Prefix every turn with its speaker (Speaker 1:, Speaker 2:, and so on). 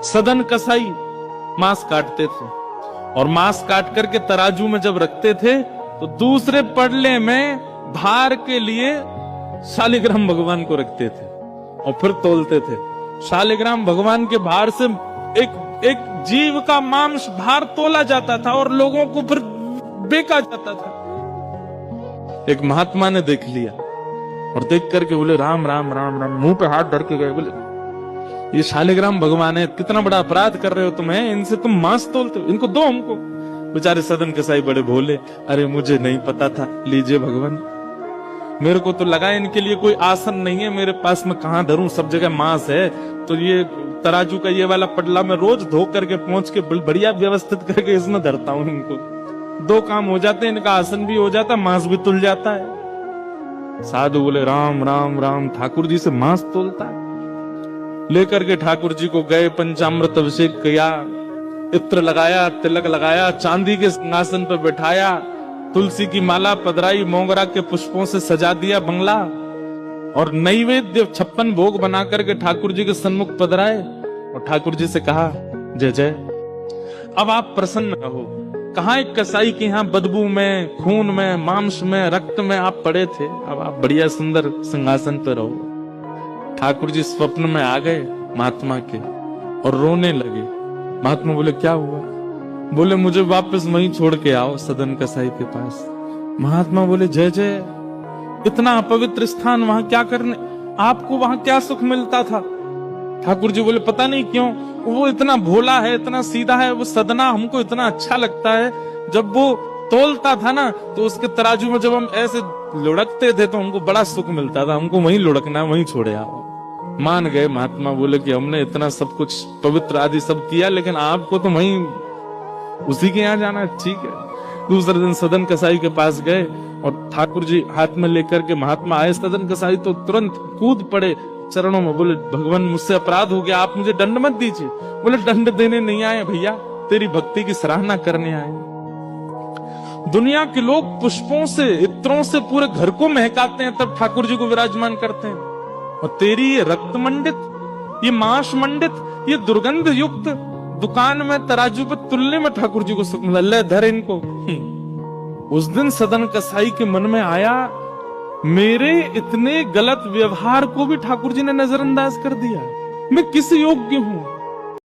Speaker 1: सदन कसाई मांस काटते थे और मांस काट करके तराजू में जब रखते थे तो दूसरे पड़ले में भार के लिए शालिग्राम भगवान को रखते थे और फिर तोलते थे। शालिग्राम भगवान के भार से एक जीव का मांस भार तोला जाता था और लोगों को फिर बेचा जाता था। एक महात्मा ने देख लिया और देख करके बोले राम राम राम राम, मुंह पे हाथ धर के गए, बोले ये शालिग्राम भगवान है, कितना बड़ा अपराध कर रहे हो तुम, है इनसे तुम मांस तोलते हो, इनको दो हमको। बेचारे सदन कसाई बड़े भोले, अरे मुझे नहीं पता था, लीजिए भगवान, मेरे को तो लगा इनके लिए कोई आसन नहीं है, मेरे पास में कहां धरूं, सब जगह मांस है, तो ये तराजू का ये वाला पटला मैं रोज धो करके पहुंच के बढ़िया व्यवस्थित करके इसमें धरता हूं, इनको दो काम हो जाते हैं, इनका आसन भी हो जाता, मांस भी तुल जाता है। साधु बोले राम राम राम, ठाकुर जी से मांस तोलता है। लेकर के ठाकुर जी को गए, पंचामृत अभिषेक किया, इत्र लगाया, तिलक लगाया, चांदी के सिंहासन पर बैठाया, तुलसी की माला पधराई, मोगरा के पुष्पों से सजा दिया बंगला और नैवेद्य 56 भोग बना करके ठाकुर जी के सन्मुख पधराए और ठाकुर जी से कहा जय जय, अब आप प्रसन्न रहो। कहां एक कसाई के यहाँ बदबू में, खून में, मांस में, रक्त में आप पड़े थे, अब आप बढ़िया सुंदर सिंहासन पर रहो। ठाकुर जी स्वप्न में आ गए महात्मा के और रोने लगे। महात्मा बोले क्या हुआ? बोले मुझे वापस वहीं छोड़ के आओ, सदन कसाई के पास। महात्मा बोले जय जय, इतना अपवित्र स्थान वहां क्या करने, आपको वहां क्या सुख मिलता था? ठाकुर जी बोले पता नहीं क्यों, वो इतना भोला है, इतना सीधा है, वो सदना हमको इतना अच्छा लगता है। जब वो तोलता था ना तो उसके तराजू में जब हम ऐसे लुढ़कते थे तो हमको बड़ा सुख मिलता था, हमको वहीं लुढ़कना, वहीं छोड़े आओ। मान गए महात्मा, बोले कि हमने इतना सब कुछ पवित्र आदि सब किया, लेकिन आपको तो वहीं उसी के यहाँ जाना, ठीक है। दूसरे दिन सदन कसाई के पास गए और ठाकुर जी हाथ में लेकर के महात्मा आए। सदन कसाई तो तुरंत कूद पड़े चरणों में, बोले भगवान मुझसे अपराध हो गया, आप मुझे दंड मत दीजिए। बोले दंड देने नहीं आए भैया, तेरी भक्ति की सराहना करने आए। दुनिया के लोग पुष्पों से, इत्रों से पूरे घर को महकाते हैं, तब ठाकुर जी को विराजमान करते हैं, और तेरी ये रक्त मंडित, ये मांस मंडित, ये दुर्गंध युक्त दुकान में तराजू पर तुलने में ठाकुर जी को सुख मिला, ले धर इनको। उस दिन सदन कसाई के मन में आया, मेरे इतने गलत व्यवहार को भी ठाकुर जी ने नजरअंदाज कर दिया, मैं किस योग्य हूं?